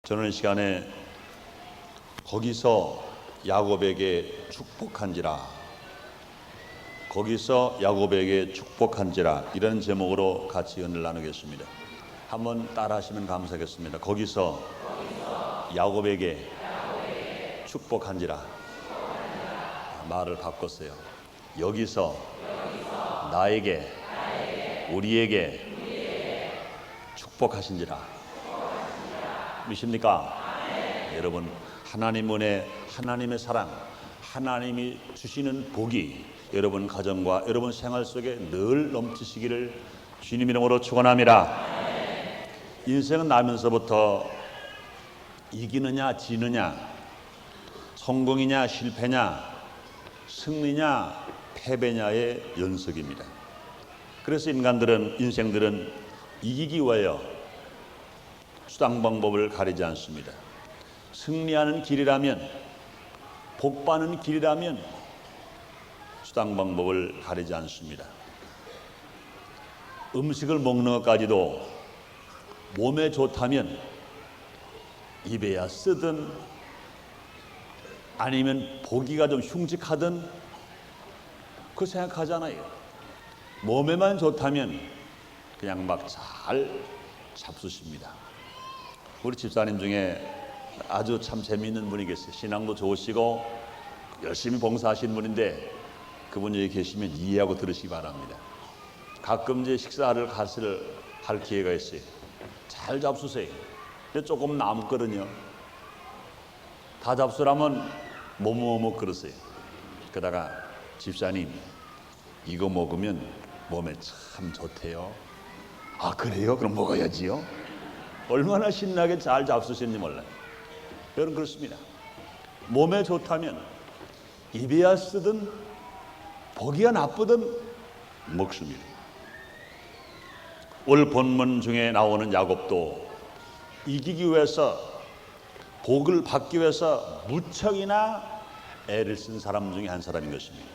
저는 이 시간에 거기서 야곱에게 축복한지라, 거기서 야곱에게 축복한지라, 이런 제목으로 같이 은혜를 나누겠습니다. 한번 따라 하시면 감사하겠습니다. 거기서 야곱에게 축복한지라. 말을 바꿨어요. 여기서 나에게, 우리에게 축복하신지라. 믿습니까? 여러분, 하나님 은혜, 하나님의 사랑, 하나님이 주시는 복이 여러분 가정과 여러분 생활 속에 늘 넘치시기를 주님 이름으로 축원합니다. 인생은 나면서부터 이기느냐 지느냐, 성공이냐 실패냐, 승리냐 패배냐의 연속입니다. 그래서 인생들은 이기기 위하여 수단 방법을 가리지 않습니다. 승리하는 길이라면, 복받는 길이라면 수단 방법을 가리지 않습니다. 음식을 먹는 것까지도 몸에 좋다면 입에야 쓰든 아니면 보기가 좀 흉측하든 그 생각하잖아요. 몸에만 좋다면 그냥 막 잘 잡수십니다. 우리 집사님 중에 아주 참 재미있는 분이 계세요. 신앙도 좋으시고 열심히 봉사하시는 분인데 그분 여기 계시면 이해하고 들으시기 바랍니다. 가끔 이제 식사를 할 기회가 있어요. 잘 잡수세요. 조금 남거든요. 다 잡수라면 뭐뭐 그러세요. 그러다가 집사님 이거 먹으면 몸에 참 좋대요. 아 그래요? 그럼 먹어야지요. 얼마나 신나게 잘 잡수시는지 몰라요. 여러분 그렇습니다. 몸에 좋다면 입에야 쓰든 보기가 나쁘든 먹습니다. 오늘 본문 중에 나오는 야곱도 이기기 위해서, 복을 받기 위해서 무척이나 애를 쓴 사람 중에 한 사람인 것입니다.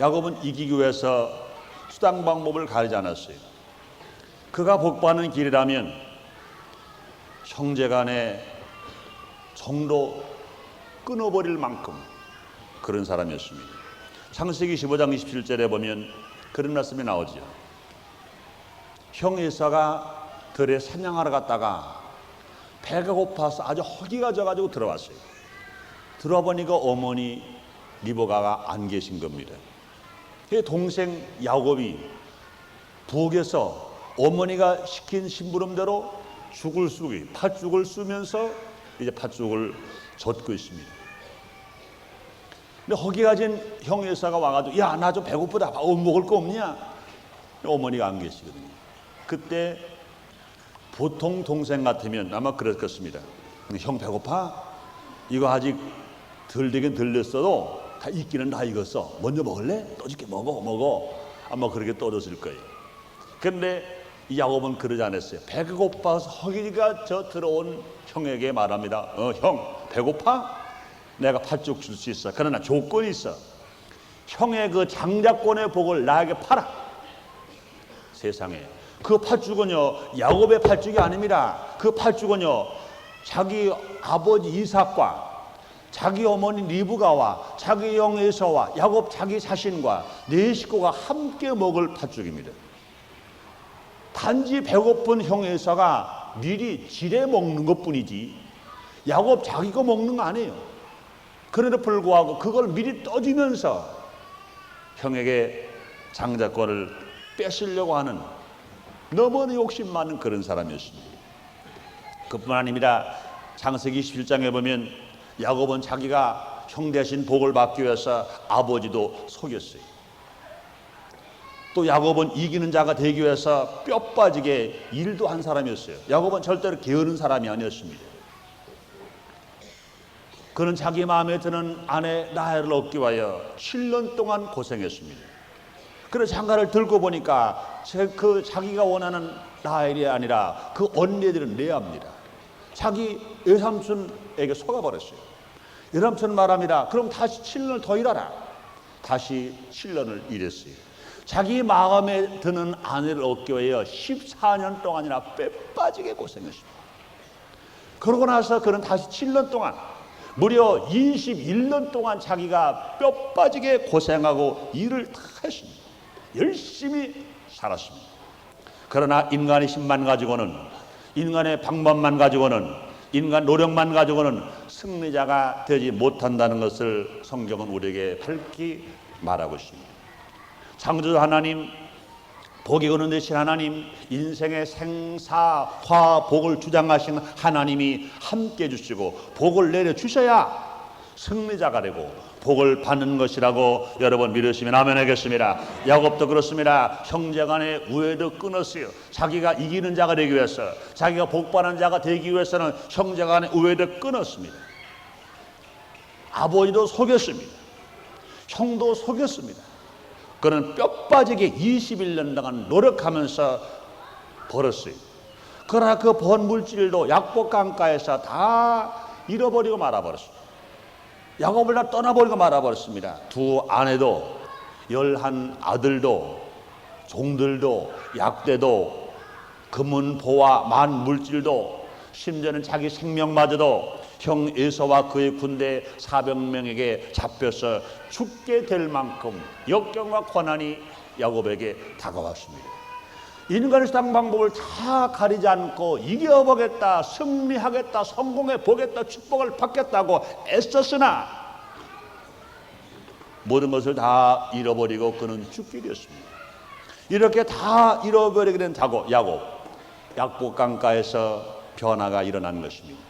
야곱은 이기기 위해서 수단 방법을 가리지 않았어요. 그가 복받는 길이라면 형제간의 정도 끊어버릴 만큼 그런 사람이었습니다. 창세기 15장 27절에 보면 그런 말씀이 나오죠. 형 에사가 들에 사냥하러 갔다가 배가 고파서 아주 허기가 져가지고 들어왔어요. 들어와 보니까 어머니 리브가가 안 계신 겁니다. 동생 야곱이 부엌에서 어머니가 시킨 심부름대로 팥죽을 쓰면서 이제 팥죽을 젓고 있습니다. 근데 허기가 진 형 에사가 와가지고 야 나 좀 배고프다, 먹을 거 없냐? 어머니가 안 계시거든요. 그때 보통 동생 같으면 아마 그랬겠습니다. 형 배고파? 이거 아직 덜 되긴 덜 됐어도 다 익기는 다 익었어. 먼저 먹을래? 떠줄게. 먹어. 아마 그렇게 떠줬을 거예요. 그런데 이 야곱은 그러지 않았어요. 배가 고파서 허기가 들어온 형에게 말합니다. 형 배고파? 내가 팥죽 줄 수 있어. 그러나 조건이 있어. 형의 그 장자권의 복을 나에게 팔아. 세상에 그 팥죽은요 야곱의 팥죽이 아닙니다. 그 팥죽은요 자기 아버지 이삭과 자기 어머니 리브가와 자기 형 에서와 야곱 자기 자신과 네 식구가 함께 먹을 팥죽입니다. 단지 배고픈 형 에서가 미리 지레 먹는 것뿐이지 야곱 자기가 먹는 거 아니에요. 그런데 불구하고 그걸 미리 떠주면서 형에게 장자권을 뺏으려고 하는 너무나 욕심 많은 그런 사람이었습니다. 그뿐 아닙니다. 창세기 17장에 보면 야곱은 자기가 형 대신 복을 받기 위해서 아버지도 속였어요. 또 야곱은 이기는 자가 되기 위해서 뼈 빠지게 일도 한 사람이었어요. 야곱은 절대로 게으른 사람이 아니었습니다. 그는 자기 마음에 드는 아내 라헬을 얻기 위하여 7년 동안 고생했습니다. 그래서 장가를 들고 보니까 자기가 원하는 라헬이 아니라 그 언니들은 레아입니다. 자기 외삼촌에게 속아버렸어요. 외삼촌 말합니다. 그럼 다시 7년을 더 일하라. 다시 7년을 일했어요. 자기 마음에 드는 아내를 얻기 위하여 14년 동안이나 빼빠지게 고생했습니다. 그러고 나서 그는 다시 7년 동안, 무려 21년 동안 자기가 뼈 빠지게 고생하고 일을 다 했습니다. 열심히 살았습니다. 그러나 인간의 힘만 가지고는, 인간의 방법만 가지고는, 인간 노력만 가지고는 승리자가 되지 못한다는 것을 성경은 우리에게 밝히 말하고 있습니다. 창조주 하나님, 복이 거는 되신 하나님, 인생의 생사화 복을 주장하신 하나님이 함께 주시고 복을 내려주셔야 승리자가 되고 복을 받는 것이라고 여러분 믿으시면 아멘 하겠습니다. 야곱도 그렇습니다. 형제간의 우애도 끊었어요. 자기가 이기는 자가 되기 위해서, 자기가 복받는 자가 되기 위해서는 형제간의 우애도 끊었습니다. 아버지도 속였습니다. 형도 속였습니다. 그는 뼈 빠지게 21년 동안 노력하면서 벌었어요. 그러나 그 번 물질도 약복 강가에서 다 잃어버리고 말아버렸어요. 야곱을 다 떠나버리고 말아버렸습니다. 두 아내도, 11 아들도, 종들도, 약대도, 금은보와 만 물질도, 심지어는 자기 생명마저도 형 에서와 그의 군대 400명에게 잡혀서 죽게 될 만큼 역경과 고난이 야곱에게 다가왔습니다. 인간의 수단 방법을 다 가리지 않고 이겨보겠다, 승리하겠다, 성공해 보겠다, 축복을 받겠다고 애썼으나 모든 것을 다 잃어버리고 그는 죽게 되었습니다. 이렇게 다 잃어버리게 된 야곱, 약복강가에서 변화가 일어난 것입니다.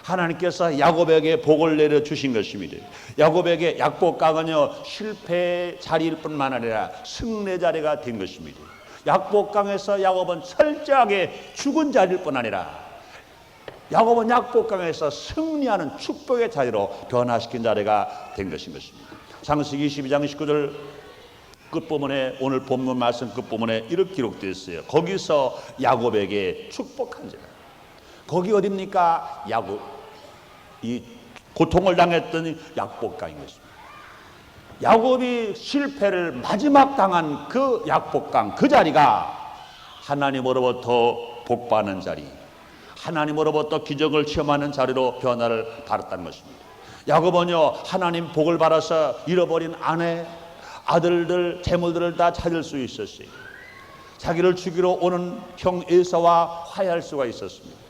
하나님께서 야곱에게 복을 내려주신 것입니다. 야곱에게 약복강은요, 실패의 자리일 뿐만 아니라 승리의 자리가 된 것입니다. 약복강에서 야곱은 철저하게 죽은 자리일 뿐 아니라 야곱은 약복강에서 승리하는 축복의 자리로 변화시킨 자리가 된 것입니다. 창세기 22장 19절 끝부분에, 오늘 본문 말씀 끝부분에 이렇게 기록되어 있어요. 거기서 야곱에게 축복한 자라. 거기 어딥니까? 이 고통을 당했던 약복강인 것입니다. 야곱이 실패를 마지막 당한 그 약복강, 그 자리가 하나님으로부터 복받는 자리, 하나님으로부터 기적을 체험하는 자리로 변화를 받았다는 것입니다. 야곱은요, 하나님 복을 받아서 잃어버린 아내, 아들들, 재물들을 다 찾을 수 있었어요. 자기를 죽이러 오는 형 에서와 화해할 수가 있었습니다.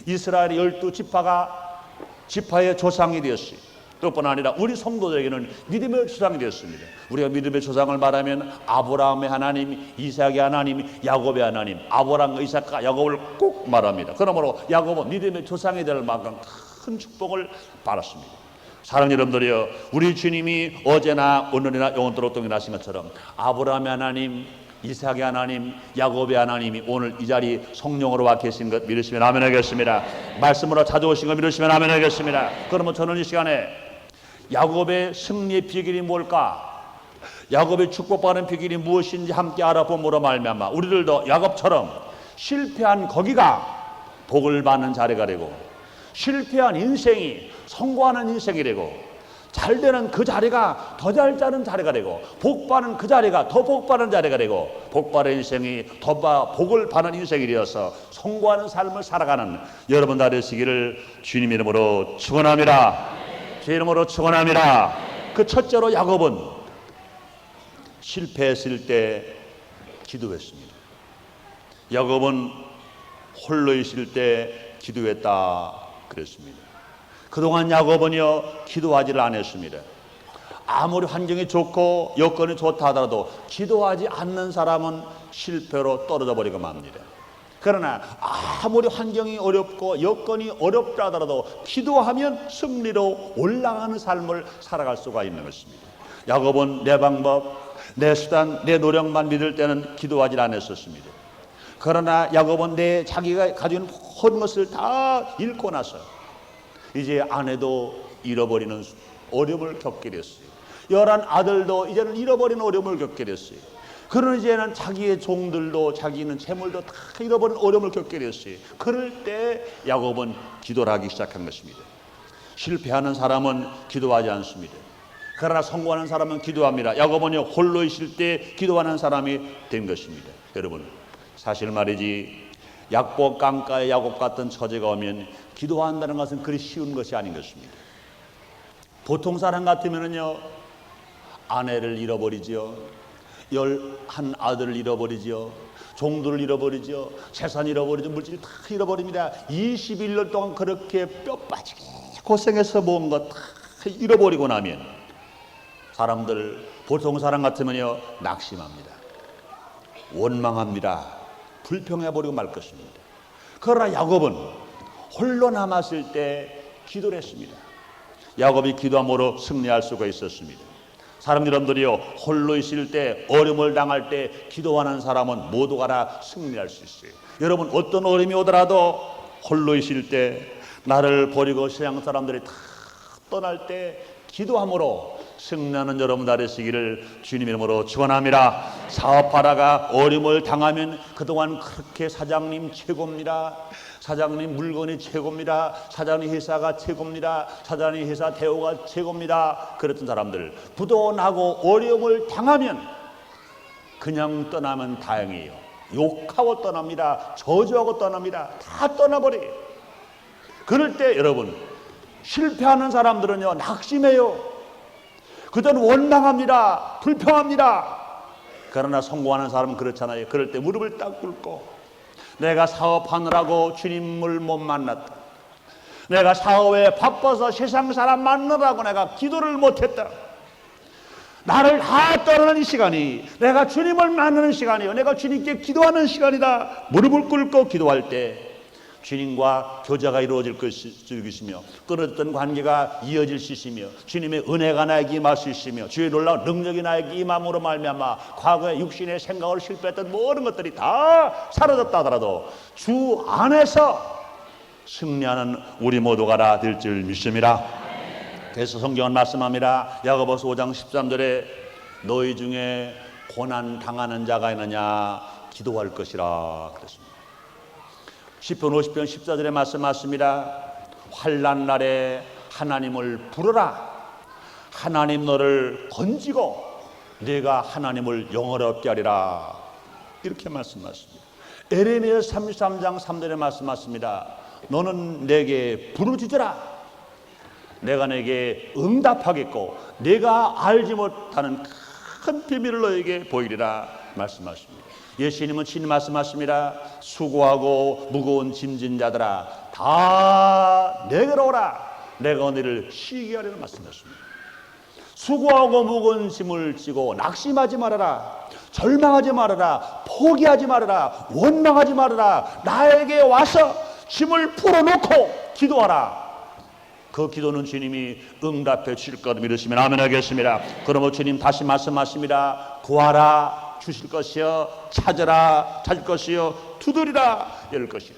이스라엘의 12지파의 조상이 되었어요. 그뿐 아니라 우리 성도들에게는 믿음의 조상이 되었습니다. 우리가 믿음의 조상을 말하면 아브라함의 하나님, 이삭의 하나님, 야곱의 하나님, 아브라함과 이삭과 야곱을 꼭 말합니다. 그러므로 야곱은 믿음의 조상이 될 만큼 큰 축복을 받았습니다. 사랑하는 여러분들이여, 우리 주님이 어제나 오늘이나 영원토록 동일하신 것처럼 아브라함의 하나님, 이삭의 하나님, 야곱의 하나님이 오늘 이 자리 성령으로 와 계신 것 믿으시면 아멘 하겠습니다. 말씀으로 찾아오신 것 믿으시면 아멘 하겠습니다. 그러면 저는 이 시간에 야곱의 승리의 비결이 뭘까? 야곱의 축복받는 비결이 무엇인지 함께 알아봄으로 말미암아 우리들도 야곱처럼 실패한 거기가 복을 받는 자리가 되고, 실패한 인생이 성공하는 인생이 되고, 잘 되는 그 자리가 더 잘 자는 자리가 되고, 복 받는 그 자리가 더 복 받는 자리가 되고, 복 받는 인생이 더 복을 받는 인생이 되어서 성공하는 삶을 살아가는 여러분 다 되시기를 주님 이름으로 축원합니다. 제 이름으로 축원합니다. 그 첫째로 야곱은 실패했을 때 기도했습니다. 야곱은 홀로 있을 때 기도했다 그랬습니다. 그동안 야곱은요, 기도하지를 않았습니다. 아무리 환경이 좋고 여건이 좋다 하더라도 기도하지 않는 사람은 실패로 떨어져 버리고 맙니다. 그러나 아무리 환경이 어렵고 여건이 어렵다 하더라도 기도하면 승리로 올라가는 삶을 살아갈 수가 있는 것입니다. 야곱은 내 방법, 내 수단, 내 노력만 믿을 때는 기도하지 않았었습니다. 그러나 야곱은 자기가 가진 모든 것을 다 잃고 나서 이제 아내도 잃어버리는 어려움을 겪게 됐어요. 11 아들도 이제는 잃어버리는 어려움을 겪게 됐어요. 그러나 이제는 자기의 종들도, 자기는 재물도 다 잃어버리는 어려움을 겪게 됐어요. 그럴 때 야곱은 기도를 하기 시작한 것입니다. 실패하는 사람은 기도하지 않습니다. 그러나 성공하는 사람은 기도합니다. 야곱은 홀로 있을 때 기도하는 사람이 된 것입니다. 여러분, 사실 말이지 약복 강가에 야곱 같은 처제가 오면 기도한다는 것은 그리 쉬운 것이 아닌 것입니다. 보통 사람 같으면요, 아내를 잃어버리지요, 11 아들을 잃어버리지요, 종들을 잃어버리죠, 재산 잃어버리죠, 물질 다 잃어버립니다. 21년 동안 그렇게 뼈 빠지게 고생해서 모은 것 다 잃어버리고 나면 사람들, 보통 사람 같으면요, 낙심합니다, 원망합니다, 불평해버리고 말 것입니다. 그러나 야곱은 홀로 남았을 때 기도를 했습니다. 야곱이 기도함으로 승리할 수가 있었습니다. 사람 여러분들이요, 홀로 있을 때, 어려움을 당할 때 기도하는 사람은 모두가 다 승리할 수 있어요. 여러분, 어떤 어려움이 오더라도 홀로 있을 때, 나를 버리고 세상 사람들이 다 떠날 때 기도함으로 승리하는 여러분 되시기를 주님 이름으로 축원합니다. 사업하다가 어려움을 당하면 그동안 그렇게 사장님 최고입니다, 사장님 물건이 최고입니다, 사장님 회사가 최고입니다, 사장님 회사 대우가 최고입니다, 그랬던 사람들 부도나고 어려움을 당하면 그냥 떠나면 다행이에요. 욕하고 떠납니다, 저주하고 떠납니다, 다 떠나버려요. 그럴 때 여러분, 실패하는 사람들은요, 낙심해요. 그들은 원망합니다, 불평합니다. 그러나 성공하는 사람은 그렇잖아요. 그럴 때 무릎을 딱 꿇고, 내가 사업하느라고 주님을 못 만났다, 내가 사업에 바빠서 세상 사람 만나라고 내가 기도를 못했다, 나를 다 떠나는 이 시간이 내가 주님을 만나는 시간이요, 내가 주님께 기도하는 시간이다. 무릎을 꿇고 기도할 때 주님과 교제가 이루어질 것이며, 끊어졌던 관계가 이어질 수 있으며, 주님의 은혜가 나에게 임할 수 있으며, 주의 놀라운 능력이 나에게 임함으로 말미암아 과거의 육신의 생각을 실패했던 모든 것들이 다 사라졌다 하더라도 주 안에서 승리하는 우리 모두가 다 될 줄 믿습니다. 그래서 성경은 말씀합니다. 야고보서 5장 13절에 너희 중에 고난 당하는 자가 있느냐 기도할 것이라 그랬습니다. 시편 50편 14절에 말씀하십니다. 환난 날에 하나님을 부르라. 하나님 너를 건지고 네가 하나님을 영어롭게 하리라. 이렇게 말씀하십니다. 에레미야 33장 3절에 말씀하십니다. 너는 내게 부르짖으라. 내가 내게 응답하겠고 내가 알지 못하는 큰 비밀을 너에게 보이리라 말씀하십니다. 예수님은 친히 말씀하십니다. 수고하고 무거운 짐진 자들아 다 내게로 오라. 내가 너희를 쉬게 하리라 말씀하십니다. 수고하고 무거운 짐을 지고 낙심하지 말아라. 절망하지 말아라. 포기하지 말아라. 원망하지 말아라. 나에게 와서 짐을 풀어놓고 기도하라. 그 기도는 주님이 응답해 주실 것을 믿으시면 아멘 하겠습니다. 그러므로 주님 다시 말씀하십니다. 구하라 주실 것이요, 찾으라 찾을 것이요, 두드리라 열 것이요.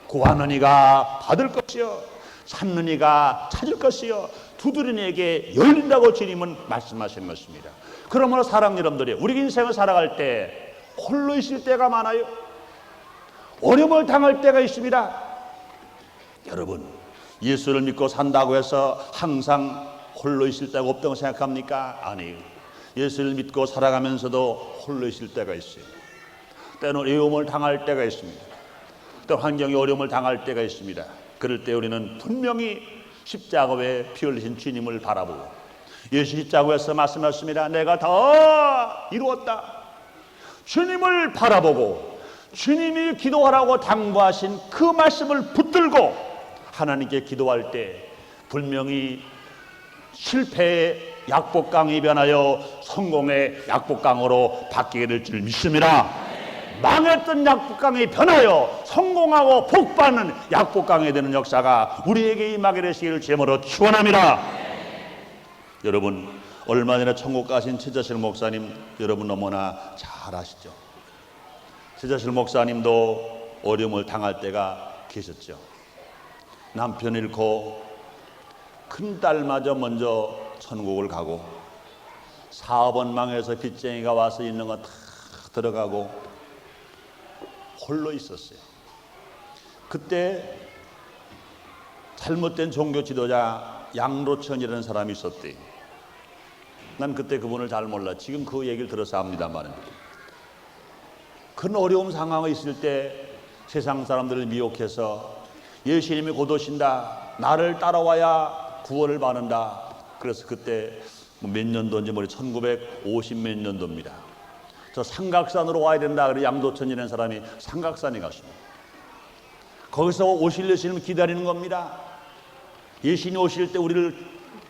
구하는 이가 받을 것이요, 찾는 이가 찾을 것이요, 두드리는 이에게 열린다고 주님은 말씀하시는 것입니다. 그러므로 사랑 여러분들이 우리 인생을 살아갈 때 홀로 있을 때가 많아요. 어려움을 당할 때가 있습니다. 여러분, 예수를 믿고 산다고 해서 항상 홀로 있을 때가 없다고 생각합니까? 아니에요. 예수를 믿고 살아가면서도 홀로 있을 때가 있어요. 때는 어려움을 당할 때가 있습니다. 또 환경이 어려움을 당할 때가 있습니다. 그럴 때 우리는 분명히 십자가에 피 흘리신 주님을 바라보고, 예수 십자가에서 말씀하십니다. 내가 다 이루었다. 주님을 바라보고 주님이 기도하라고 당부하신 그 말씀을 붙들고 하나님께 기도할 때 분명히 실패의 약복강이 변하여 성공의 약복강으로 바뀌게 될 줄 믿습니다. 망했던 약복강이 변하여 성공하고 복받는 약복강이 되는 역사가 우리에게 임하게 되시기를 제모로 축원합니다. 여러분, 얼마 전에 천국 가신 최자실 목사님 여러분 너무나 잘 아시죠? 최자실 목사님도 어려움을 당할 때가 계셨죠. 남편 잃고 큰딸마저 먼저 천국을 가고, 사업은 망해서 빚쟁이가 와서 있는 거 다 들어가고 홀로 있었어요. 그때 잘못된 종교 지도자 양로천이라는 사람이 있었대요. 난 그때 그분을 잘 몰라. 지금 그 얘기를 들어서 압니다만, 큰 어려움 상황에 있을 때 세상 사람들을 미혹해서 예수님이 곧 오신다, 나를 따라와야 구원을 받는다. 그래서 그때 몇 년도인지 모르 1950 몇 년도입니다. 저 삼각산으로 와야 된다. 그래 양도천이라는 사람이 삼각산에 갔습니다. 거기서 오실 예수님을 기다리는 겁니다. 예수님 오실 때 우리를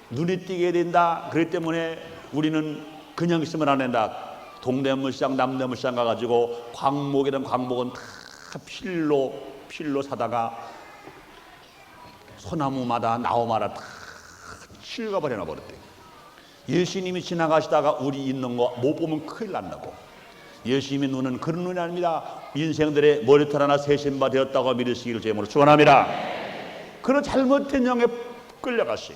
눈이 띄게 된다. 그렇기 때문에 우리는 그냥 있으면 안 된다. 동대문시장 남대문시장 가가지고 광목이란 광목은 다 필로 사다가 소나무마다 나무마다 다 칠가버려 버렸대. 예수님이 지나가시다가 우리 있는 거 못 보면 큰일 난다고. 예수님의 눈은 그런 눈이 아닙니다. 인생들의 머리털 하나 세신바 되었다고 믿으시기를 제목으로 축원합니다. 그런 잘못된 영에 끌려갔어요.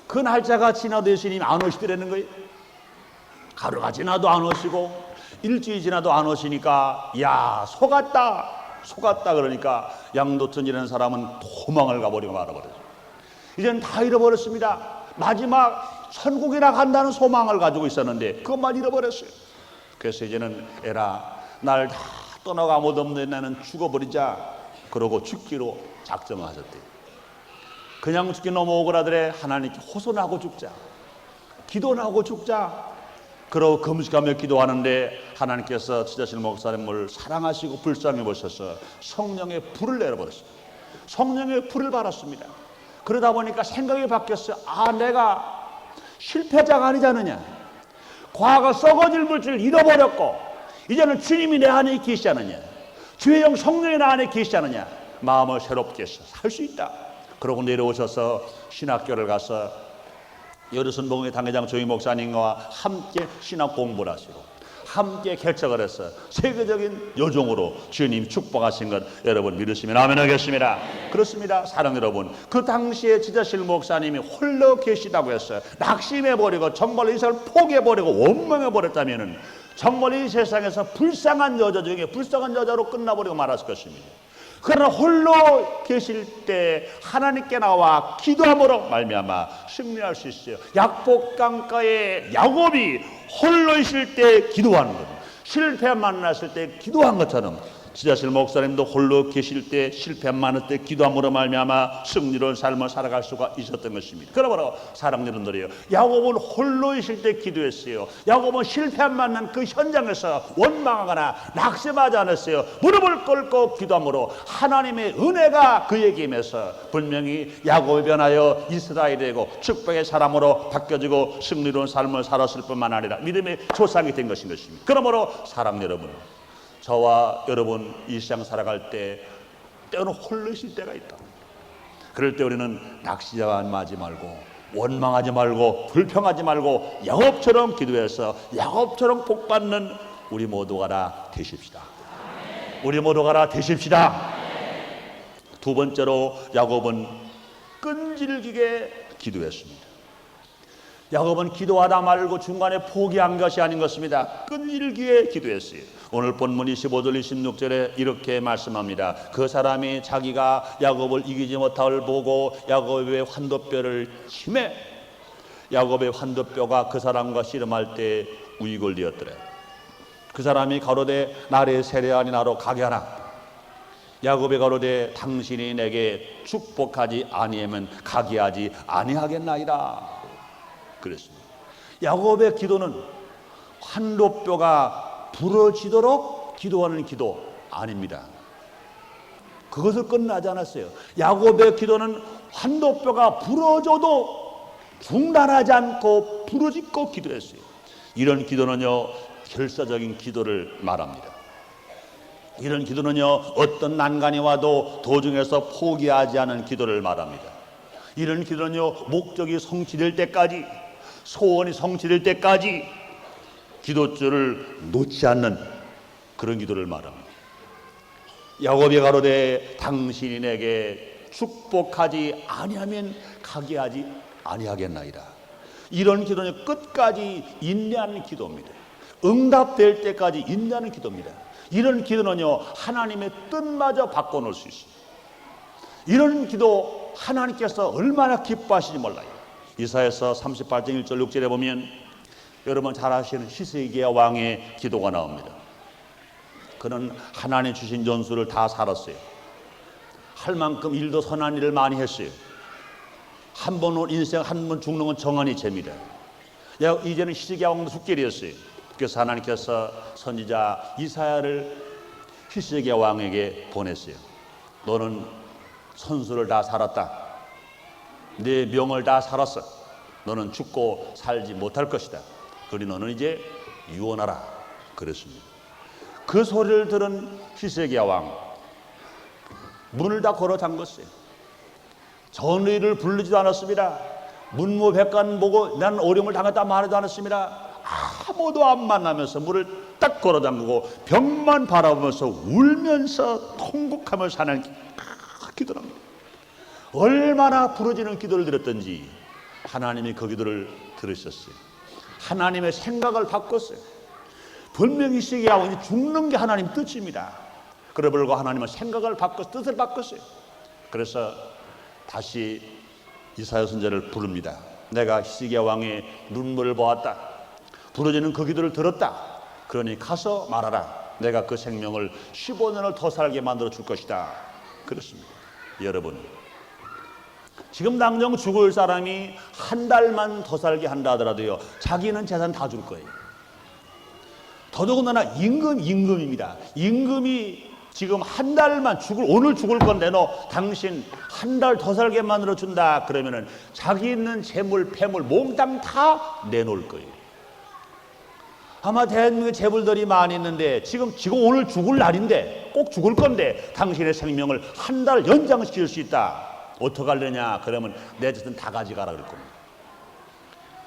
그 날짜가 지나도 예수님이 안 오시더라는 거예요. 하루가 지나도 안 오시고 일주일이 지나도 안 오시니까 야 속았다 그러니까 양도천이라는 사람은 도망을 가버리고 말아버렸어요. 이제는 다 잃어버렸습니다. 마지막 천국이나 간다는 소망을 가지고 있었는데 그것만 잃어버렸어요. 그래서 이제는 에라 날 다 떠나고 아무도 없는데 나는 죽어버리자 그러고 죽기로 작정하셨대요. 그냥 죽기 너무 억울하더래. 하나님께 호소하고 죽자, 기도는 하고 죽자. 그러고 금식하며 기도하는데 하나님께서 지자실 목사님을 사랑하시고 불쌍히 보셔서 성령의 불을 내려버렸어요. 성령의 불을 받았습니다. 그러다 보니까 생각이 바뀌었어요. 아, 내가 실패자가 아니지 않느냐. 과거 썩어질 물질을 잃어버렸고 이제는 주님이 내 안에 계시지 않느냐. 주의 영 성령이 내 안에 계시지 않느냐. 마음을 새롭게 해서 살 수 있다. 그러고 내려오셔서 신학교를 가서 여르순복음의 당회장 조희 목사님과 함께 신학 공부를 하시고 함께 개척을 해서 세계적인 요종으로 주님 축복하신 것 여러분 믿으시면 아멘 하겠습니다. 그렇습니다. 사랑 여러분, 그 당시에 지자실 목사님이 홀로 계시다고 했어요. 낙심해버리고 정말 이 세상을 포기해버리고 원망해버렸다면 정말 이 세상에서 불쌍한 여자 중에 불쌍한 여자로 끝나버리고 말았을 것입니다. 그러나 홀로 계실 때 하나님께 나와 기도함으로 말미암아 승리할 수 있어요. 약복강가에 야곱이 홀로 있을 때 기도하는 것, 실패 만났을 때 기도한 것처럼 지자실 목사님도 홀로 계실 때 실패 많을 때 기도함으로 말미암아 승리로운 삶을 살아갈 수가 있었던 것입니다. 그러므로 사랑 여러분들이요, 야곱은 홀로 있을 때 기도했어요. 야곱은 실패 만난 그 현장에서 원망하거나 낙심하지 않았어요. 무릎을 꿇고 기도함으로 하나님의 은혜가 그에게 임해서 분명히 야곱이 변하여 이스라엘이 되고 축복의 사람으로 바뀌어지고 승리로운 삶을 살았을 뿐만 아니라 믿음의 조상이 된 것인 것입니다. 그러므로 사랑 여러분, 저와 여러분 이 세상 살아갈 때 때로는 홀로 있을 때가 있다. 그럴 때 우리는 낙심하지 말고 원망하지 말고 불평하지 말고 야곱처럼 기도해서 야곱처럼 복받는 우리 모두가 다 되십시다. 우리 모두가 다 되십시다. 두 번째로 야곱은 끈질기게 기도했습니다. 야곱은 기도하다 말고 중간에 포기한 것이 아닌 것입니다. 끈질기게 기도했어요. 오늘 본문 25절 26절에 이렇게 말씀합니다. 그 사람이 자기가 야곱을 이기지 못함을 보고 야곱의 환도뼈를 치매 야곱의 환도뼈가 그 사람과 씨름할 때 우이골되었더래. 그 사람이 가로되 나를 세례하니 나로 가게 하라. 야곱이 가로되 당신이 내게 축복하지 아니하면 가게 하지 아니하겠나이다. 그랬습니다. 야곱의 기도는 환도뼈가 부러지도록 기도하는 기도 아닙니다. 그것을 끝나지 않았어요. 야곱의 기도는 환도뼈가 부러져도 중단하지 않고 부러지고 기도했어요. 이런 기도는요, 결사적인 기도를 말합니다. 이런 기도는요, 어떤 난간이 와도 도중에서 포기하지 않은 기도를 말합니다. 이런 기도는요, 목적이 성취될 때까지, 소원이 성취될 때까지 기도줄을 놓지 않는 그런 기도를 말합니다. 야곱이 가로되 당신이 내게 축복하지 아니하면 가게 하지 아니하겠나이다. 이런 기도는 끝까지 인내하는 기도입니다. 응답될 때까지 인내하는 기도입니다. 이런 기도는요, 하나님의 뜻마저 바꿔놓을 수 있어요. 이런 기도 하나님께서 얼마나 기뻐하시는지 몰라요. 이사야서 38장 1절 6절에 보면 여러분 잘 아시는 히스기야 왕의 기도가 나옵니다. 그는 하나님 주신 연수를 다 살았어요. 할 만큼 일도 선한 일을 많이 했어요. 한 번은 인생 한 번 죽는 건 정한이 죄입니다. 이제는 히스기야 왕도 숙결이었어요. 그래서 하나님께서 선지자 이사야를 히스기야 왕에게 보냈어요. 너는 선수를 다 살았다. 내 명을 다 살았어. 너는 죽고 살지 못할 것이다. 그러니 너는 이제 유언하라. 그랬습니다. 그 소리를 들은 히스기야 왕 문을 다 걸어 잠갔어요. 전의를 부르지도 않았습니다. 문무백관 보고 난 어려움을 당했다 말하지도 않았습니다. 아무도 안 만나면서 문을 딱 걸어 잠그고 벽만 바라보면서 울면서 통곡하면서 하나님께 기도를 합니다. 얼마나 부러지는 기도를 드렸던지 하나님이 그 기도를 들으셨어요. 하나님의 생각을 바꿨어요. 분명히 히스기야 왕이 죽는 게 하나님 뜻입니다. 그래 불고 하나님은 생각을 바꿔 뜻을 바꿨어요. 그래서 다시 이사야 선지자를 부릅니다. 내가 히스기야 왕의 눈물을 보았다. 부러지는 그 기도를 들었다. 그러니 가서 말하라. 내가 그 생명을 15년을 더 살게 만들어 줄 것이다. 그렇습니다. 여러분, 지금 당장 죽을 사람이 한 달만 더 살게 한다 하더라도요, 자기는 재산 다 줄 거예요. 더더군다나 임금입니다. 임금이 지금 한 달만 오늘 죽을 건데 너 당신 한 달 더 살게 만들어 준다 그러면은 자기 있는 재물, 폐물, 몽땅 다 내놓을 거예요. 아마 대한민국에 재물들이 많이 있는데 지금 오늘 죽을 날인데 꼭 죽을 건데 당신의 생명을 한 달 연장시킬 수 있다. 어떡하려냐? 그러면 내 재산 다 가져가라 그럴 겁니다.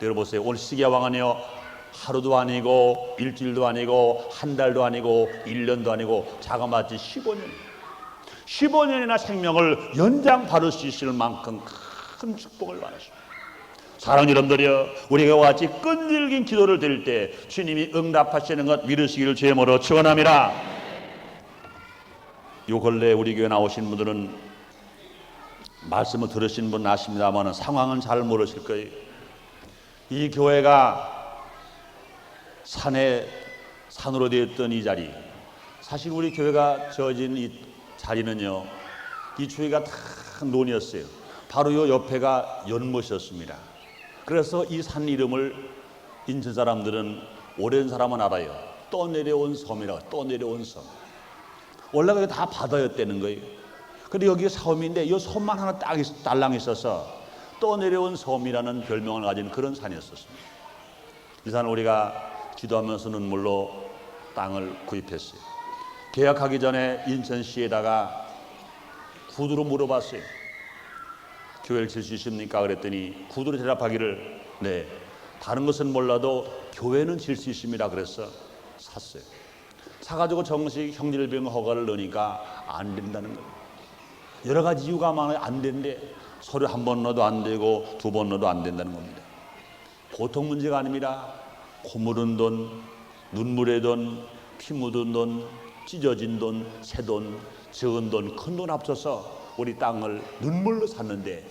여러분 보세요. 오늘 히스기야 왕은요, 하루도 아니고 일주일도 아니고 한 달도 아니고 1년도 아니고 자그마치 15년이나 생명을 연장 받을 수 있을 만큼 큰 축복을 받았습니다. 사랑하는 여러분들이여, 우리가 같이 끈질긴 기도를 드릴 때 주님이 응답하시는 것 믿으시기를 주의 이름으로 축원합니다. 요 근래 우리 교회 나오신 분들은 말씀을 들으신 분 아십니다만 상황은 잘 모르실 거예요. 이 교회가 산으로 되어 있던 이 자리, 사실 우리 교회가 지어진 이 자리는요, 이 주위가 다 논이었어요. 바로 요 옆에가 연못이었습니다. 그래서 이 산 이름을 인천 사람들은 오랜 사람은 알아요. 떠내려온 섬이라고. 떠내려온 섬. 원래 그게 다 바다였다는 거예요. 근데 여기가 섬인데 이 섬만 하나 딱 딸랑 있어서 떠내려온 섬이라는 별명을 가진 그런 산이었었습니다. 이 산을 우리가 기도하면서 눈물로 땅을 구입했어요. 계약하기 전에 인천시에다가 구두로 물어봤어요. 교회를 질 수 있습니까? 그랬더니 구두로 대답하기를 네, 다른 것은 몰라도 교회는 질 수 있습니다. 그래서 샀어요. 사가지고 정식 형질병 허가를 넣으니까 안 된다는 거예요. 여러 가지 이유가 많아요. 안 된대. 서류 한 번 넣어도 안 되고 두 번 넣어도 안 된다는 겁니다. 보통 문제가 아닙니다. 코 묻은 돈, 눈물의 돈, 피 묻은 돈, 찢어진 돈, 새 돈, 적은 돈, 큰 돈 합쳐서 우리 땅을 눈물로 샀는데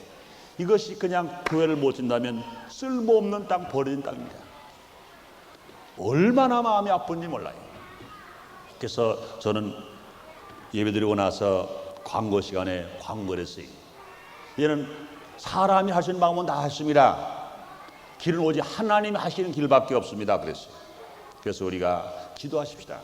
이것이 그냥 교회를 못 준다면 쓸모없는 땅, 버려진 땅입니다. 얼마나 마음이 아픈지 몰라요. 그래서 저는 예배드리고 나서 광고 시간에 광고를 했어요. 얘는 사람이 하시는 방법은 다 하십니다. 길은 오직 하나님이 하시는 길밖에 없습니다. 그랬어요. 그래서 우리가 기도하십시다.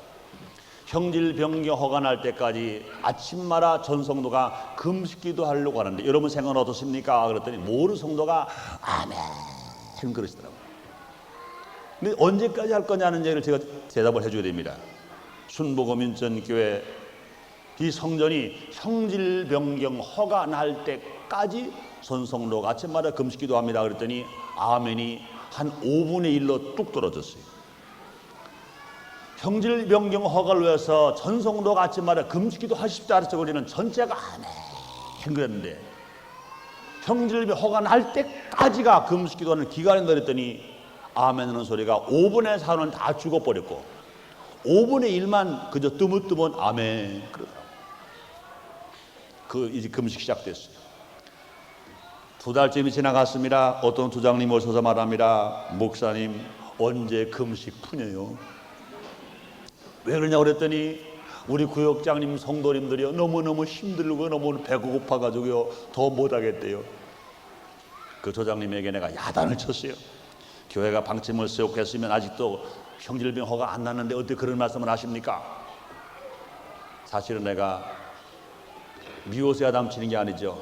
형질 변경 허가 날 때까지 아침마다 전 성도가 금식기도 하려고 하는데 여러분 생각은 어떻습니까? 그랬더니 모든 성도가 아멘 그러시더라고요. 근데 언제까지 할 거냐는 얘기를 제가 대답을 해줘야 됩니다. 순복음 인천교회 이 성전이 형질 변경 허가 날 때까지 전성도가 아침마다 금식기도 합니다. 그랬더니 아멘이 한 5분의 1로 뚝 떨어졌어요. 형질 변경 허가를 위해서 전성도가 아침마다 금식기도 하십시다 그래서 우리는 전체가 아멘 그랬는데 형질 허가 날 때까지가 금식기도하는 기간이 그랬더니 아멘 하는 소리가 5분의 4는 다 죽어버렸고 5분의 1만 그저 뜨문뜨문 아멘 그러더라고요. 이제 금식 시작됐어요. 2달쯤이 지나갔습니다. 어떤 부장님 오셔서 말합니다. 목사님 언제 금식 푸냐요? 왜 그러냐고 그랬더니 우리 구역장님 성도님들이요 너무너무 힘들고 너무 배가 고파가지고요 더 못하겠대요. 그 조장님에게 내가 야단을 쳤어요. 교회가 방침을 세웠겠으면 아직도 형질병 허가 안 났는데 어떻게 그런 말씀을 하십니까? 사실은 내가 미워서 야단 치는 게 아니죠.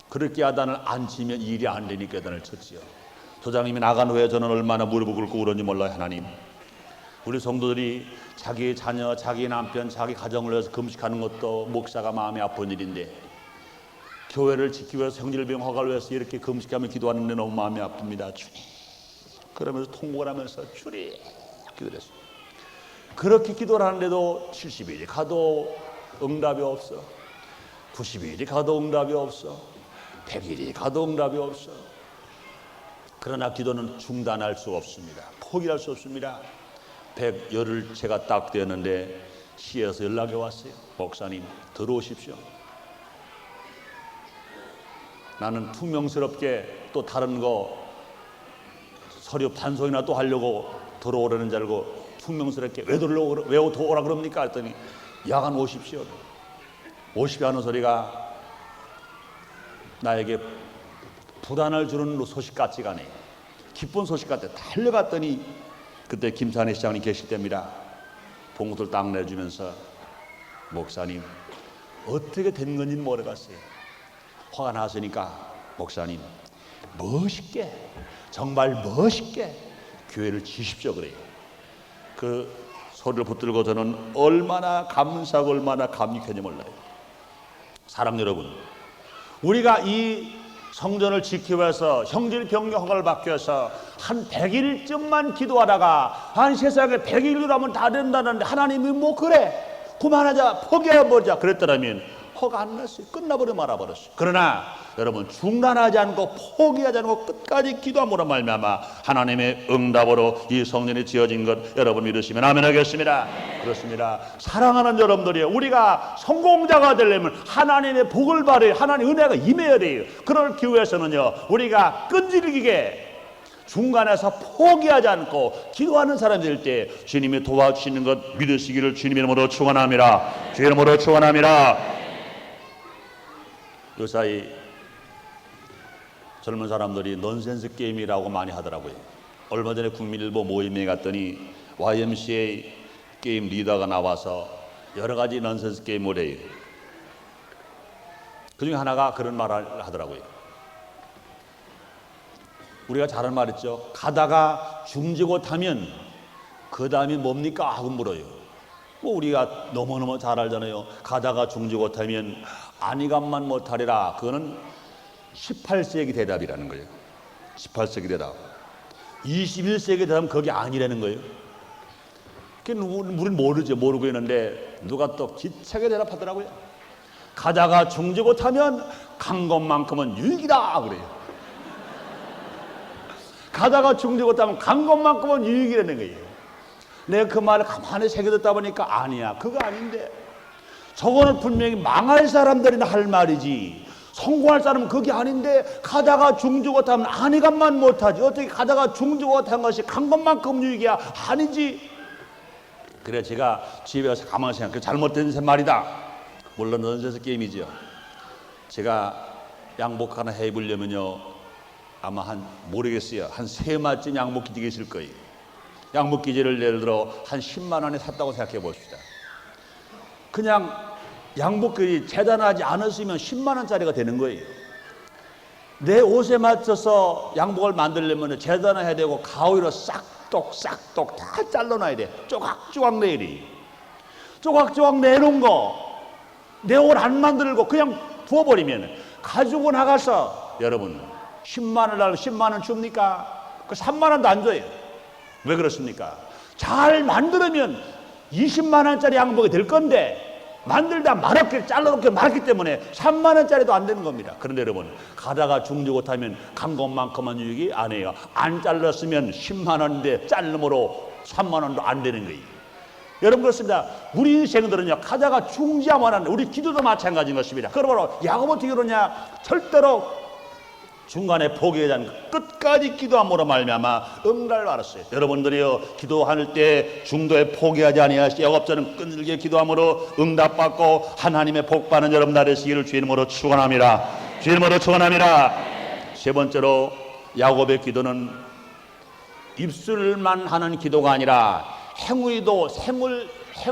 그렇게 야단을 안 치면 일이 안 되니까 야단을 쳤지요. 조장님이 나간 후에 저는 얼마나 무릎을 꿇고 울었는지 몰라요. 하나님, 우리 성도들이 자기 자녀, 자기 남편, 자기 가정을 위해서 금식하는 것도 목사가 마음이 아픈 일인데 교회를 지키기 위해서 형질병 허가를 위해서 이렇게 금식하며 기도하는데 너무 마음이 아픕니다. 주님, 그러면서 통곡을 하면서 주님 기도했어요. 그렇게 기도를 하는데도 70일이 가도 응답이 없어. 90일이 가도 응답이 없어. 100일이 가도 응답이 없어. 그러나 기도는 중단할 수 없습니다. 포기할 수 없습니다. 100열흘 제가 딱 되었는데 시에서 연락이 왔어요. 목사님 들어오십시오. 나는 투명스럽게 또 다른 거 서류 반송이나 또 하려고 들어오려는 줄 알고 투명스럽게 왜 오라 그럽니까? 했더니 야간 오십시오. 오십시오 하는 소리가 나에게 불안을 주는 소식 같지가 않아요. 기쁜 소식 같아. 달려갔더니 그때 김산희 시장님 계실 때입니다. 봉투를 딱 내주면서 목사님 어떻게 된 건지는 모르겠어요. 화가 났으니까 목사님 멋있게 정말 멋있게 교회를 지십시오 그래요. 그 소리를 붙들고 저는 얼마나 감사하고 얼마나 감격했는지 몰라요. 사랑 여러분, 우리가 이 성전을 지키기 위해서 형질병력 허가를 받기 위해서 한 100일쯤만 기도하다가 한 세상에 100일로 하면 다 된다는데 하나님이 뭐 그래 그만하자 포기해버리자 그랬더라면 허가 안 났어요. 끝나버려 말아버렸어요. 그러나 여러분 중단하지 않고 포기하지 않고 끝까지 기도함으로 말미암아 하나님의 응답으로 이 성전이 지어진 것 여러분 믿으시면 아멘 하겠습니다. 그렇습니다. 사랑하는 여러분들이 우리가 성공자가 되려면 하나님의 복을 받아야 하나님의 은혜가 임해야 돼요. 그렇기 위해서는요 우리가 끈질기게 중간에서 포기하지 않고 기도하는 사람이 될 때 주님이 도와주시는 것 믿으시기를 주님의 이름으로 축원합니다. 주의 이름으로 축원합니다. 요사이 젊은 사람들이 넌센스 게임이라고 많이 하더라고요. 얼마 전에 국민일보 모임에 갔더니 YMCA 게임 리더가 나와서 여러 가지 넌센스 게임을 해요. 그중에 하나가 그런 말을 하더라고요. 우리가 잘하는 말 있죠. 가다가 중지고 타면 그 다음이 뭡니까? 하고 물어요. 뭐 우리가 너무너무 잘 알잖아요. 가다가 중지고 타면 안이감만 못하리라. 그거는 18세기 대답이라는 거예요. 18세기 대답. 21세기 대답은 그게 아니라는 거예요. 우리는 모르죠. 모르고 있는데 누가 또 기차게 대답하더라고요. 가다가 중지고 타면 간 것만큼은 유익이다 그래요. 가다가 중지고 타면 간 것만큼은 유익이라는 거예요. 내가 그 말을 가만히 새겨듣다 보니까 아니야. 그거 아닌데. 저거는 분명히 망할 사람들이나 할 말이지 성공할 사람은 그게 아닌데 가다가 중지고 타면 안이감만 못하지 어떻게 가다가 중지고 탄 것이 간 것만큼 유익이야? 아니지. 그래 제가 집에 와서 가만히 생각해 잘못된 말이다. 물론 넌센스 게임이죠. 제가 양복 하나 해입으려면요 아마 모르겠어요. 한 3마쯤 양복 기지가 있을 거예요. 양복 기지를 예를 들어 한 10만 원에 샀다고 생각해 봅시다. 그냥 양복이 재단하지 않았으면 10만 원짜리가 되는 거예요. 내 옷에 맞춰서 양복을 만들려면 재단해야 되고 가위로 싹둑 다 잘라놔야 돼. 쪼각쪼각 내리. 쪼각쪼각 내놓은 거 내 옷 안 만들고 그냥 부어버리면 가지고 나가서 여러분 10만 원 달라고 10만 원 줍니까? 그 3만 원도 안 줘요. 왜 그렇습니까? 잘 만들면 20만 원짜리 양복이 될 건데 만들다 말았기 잘라놓기 말았기 때문에 3만 원짜리도 안 되는 겁니다. 그런데 여러분 가다가 중지고 타면 간 것만큼은 유익이 안 해요. 안 잘랐으면 10만 원인데 자름으로 3만 원도 안 되는 거예요. 여러분 그렇습니다. 우리 인생들은요 가다가 중지하면 안 돼. 우리 기도도 마찬가지인 것입니다. 그러므로 야고보 어떻게 그러냐 절대로 중간에 포기하지 않고 끝까지 기도함으로 말미암아 응답을 받았어요. 여러분들이요 기도할 때 중도에 포기하지 아니하시고 야곱처럼 끈질게 기도함으로 응답받고 하나님의 복 받는 여러분 되시기를 주의 이름으로 축원합니다. 주의 이름으로 축원합니다. 세 번째로 야곱의 기도는 입술만 하는 기도가 아니라 행위도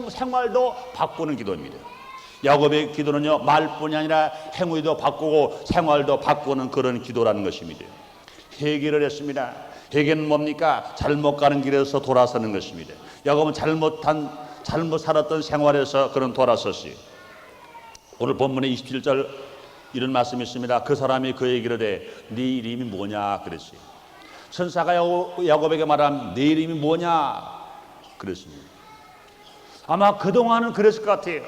생활도 바꾸는 기도입니다. 야곱의 기도는요 말뿐이 아니라 행위도 바꾸고 생활도 바꾸는 그런 기도라는 것입니다. 회개를 했습니다. 회개는 뭡니까? 잘못 가는 길에서 돌아서는 것입니다. 야곱은 잘못 살았던 생활에서 그런 돌아섰어요. 오늘 본문의 27절 이런 말씀이 있습니다. 그 사람이 그에게 이르되 네 이름이 뭐냐 그랬어요. 천사가 야곱에게 말하면 네 이름이 뭐냐 그랬습니다. 아마 그동안은 그랬을 것 같아요.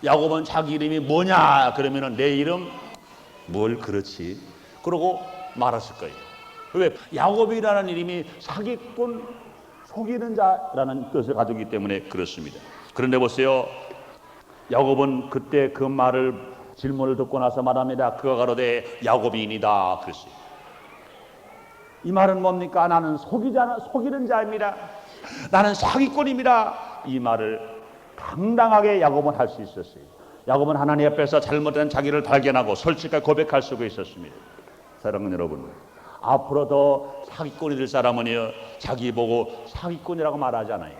야곱은 자기 이름이 뭐냐 그러면은 내 이름 뭘 그렇지 그러고 말았을 거예요. 왜? 야곱이라는 이름이 사기꾼 속이는 자라는 뜻을 가지고 있기 때문에 그렇습니다. 그런데 보세요. 야곱은 그때 그 말을 질문을 듣고 나서 말합니다. 그가 가로되 야곱이니이다 그랬어요. 이 말은 뭡니까? 나는 속이는 자입니다. 나는 사기꾼입니다. 이 말을 당당하게 야곱은 할 수 있었어요. 야곱은 하나님 앞에서 잘못된 자기를 발견하고 솔직하게 고백할 수가 있었습니다. 사랑하는 여러분, 앞으로 더 사기꾼이 될 사람은요 자기 보고 사기꾼이라고 말하잖아요.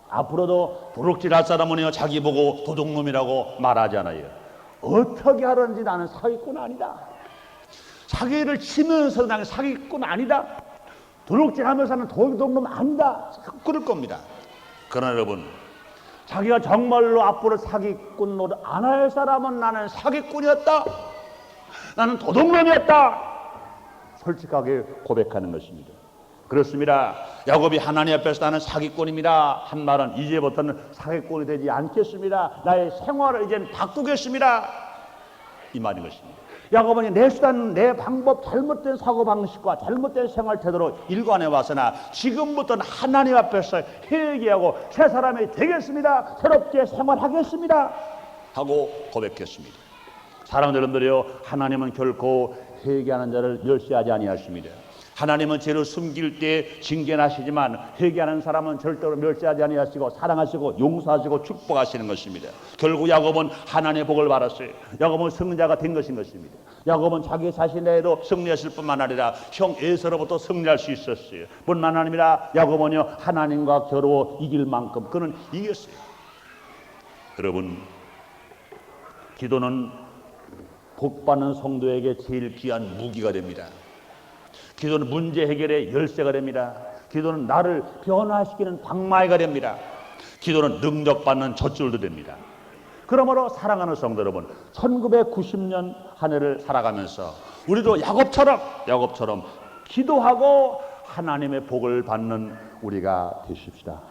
앞으로도 도둑질할 사람은요 자기 보고 도둑놈이라고 말하잖아요. 어떻게 하든지 나는 사기꾼 아니다. 사기를 치면서 나는 사기꾼 아니다. 도둑질하면서는 도둑놈 아니다. 그럴 겁니다. 그러나 여러분, 자기가 정말로 앞으로 사기꾼 노릇 안 할 사람은 나는 사기꾼이었다. 나는 도둑놈이었다. 솔직하게 고백하는 것입니다. 그렇습니다. 야곱이 하나님 앞에서 나는 사기꾼입니다 한 말은 이제부터는 사기꾼이 되지 않겠습니다. 나의 생활을 이제는 바꾸겠습니다. 이 말인 것입니다. 야곱은 내 수단, 내 방법, 잘못된 사고방식과 잘못된 생활 태도로 일관해 왔으나 지금부터는 하나님 앞에서 회개하고 새 사람이 되겠습니다. 새롭게 생활하겠습니다 하고 고백했습니다. 사랑하는 여러분들이요, 하나님은 결코 회개하는 자를 멸시하지 아니하십니다. 하나님은 죄를 숨길 때 징계하시지만 회개하는 사람은 절대로 멸시하지 아니하시고 사랑하시고 용서하시고 축복하시는 것입니다. 결국 야곱은 하나님의 복을 받았어요. 야곱은 승리자가 된 것인 것입니다. 야곱은 자기 자신에도 승리했을 뿐만 아니라 형 에서로부터 승리할 수 있었어요. 뿐만 아니라 야곱은요 하나님과 겨루어 이길 만큼 그는 이겼어요. 여러분, 기도는 복받는 성도에게 제일 귀한 무기가 됩니다. 기도는 문제 해결의 열쇠가 됩니다. 기도는 나를 변화시키는 방마이가 됩니다. 기도는 능력받는 젖줄도 됩니다. 그러므로 사랑하는 성도 여러분, 1990년 한 해를 살아가면서 우리도 야곱처럼 기도하고 하나님의 복을 받는 우리가 되십시다.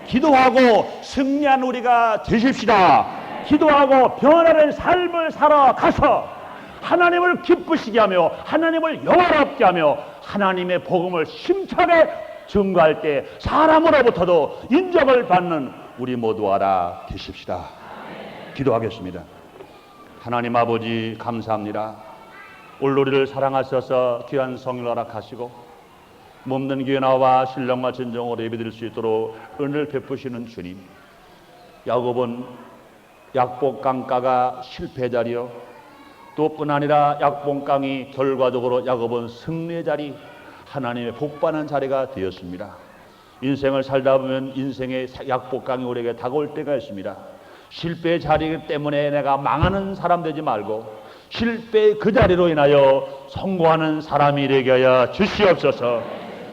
기도하고 승리한 우리가 되십시다. 기도하고 변화된 삶을 살아가서 하나님을 기쁘시게 하며 하나님을 영화롭게 하며 하나님의 복음을 힘차게 증거할 때 사람으로부터도 인정을 받는 우리 모두가 다 되십시다. 기도하겠습니다. 하나님 아버지 감사합니다. 올 우리를 사랑하셔서 귀한 성령을 허락하시고 몸는 교회 나와 신령과 진정으로 예배드릴 수 있도록 은혜를 베푸시는 주님, 야곱은 약복강가가 실패 자리요 또 뿐 아니라 약봉강이 결과적으로 야곱은 승리의 자리, 하나님의 복받는 자리가 되었습니다. 인생을 살다 보면 인생의 약복강이 우리에게 다가올 때가 있습니다. 실패의 자리 때문에 내가 망하는 사람 되지 말고 실패의 그 자리로 인하여 성공하는 사람이 되게 하여 주시옵소서.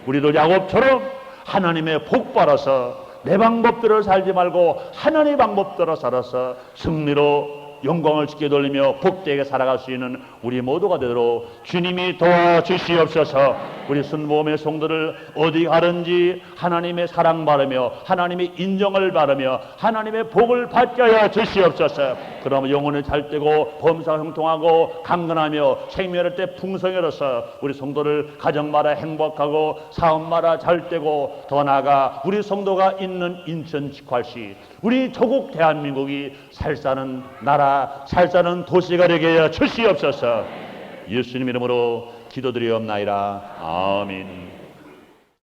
우리도 야곱처럼 하나님의 복받아서 내 방법대로 살지 말고 하나님의 방법대로 살아서 승리로 영광을 주께 돌리며 복되게 살아갈 수 있는 우리 모두가 되도록 주님이 도와주시옵소서. 우리 순복음의 성도를 어디 가든지 하나님의 사랑 바라며 하나님의 인정을 바라며 하나님의 복을 받게 하여 주시옵소서. 그러면 영혼을 잘되고 범사가 형통하고 강건하며 생명할 때 풍성해져서 우리 성도를 가정마다 행복하고 사업마다 잘되고 더 나아가 우리 성도가 있는 인천 직활시 우리 조국 대한민국이 살사는 나라 살사는 도시가 되게 하여 주시옵소서. 예수님 이름으로 기도드리옵나이다. 아멘.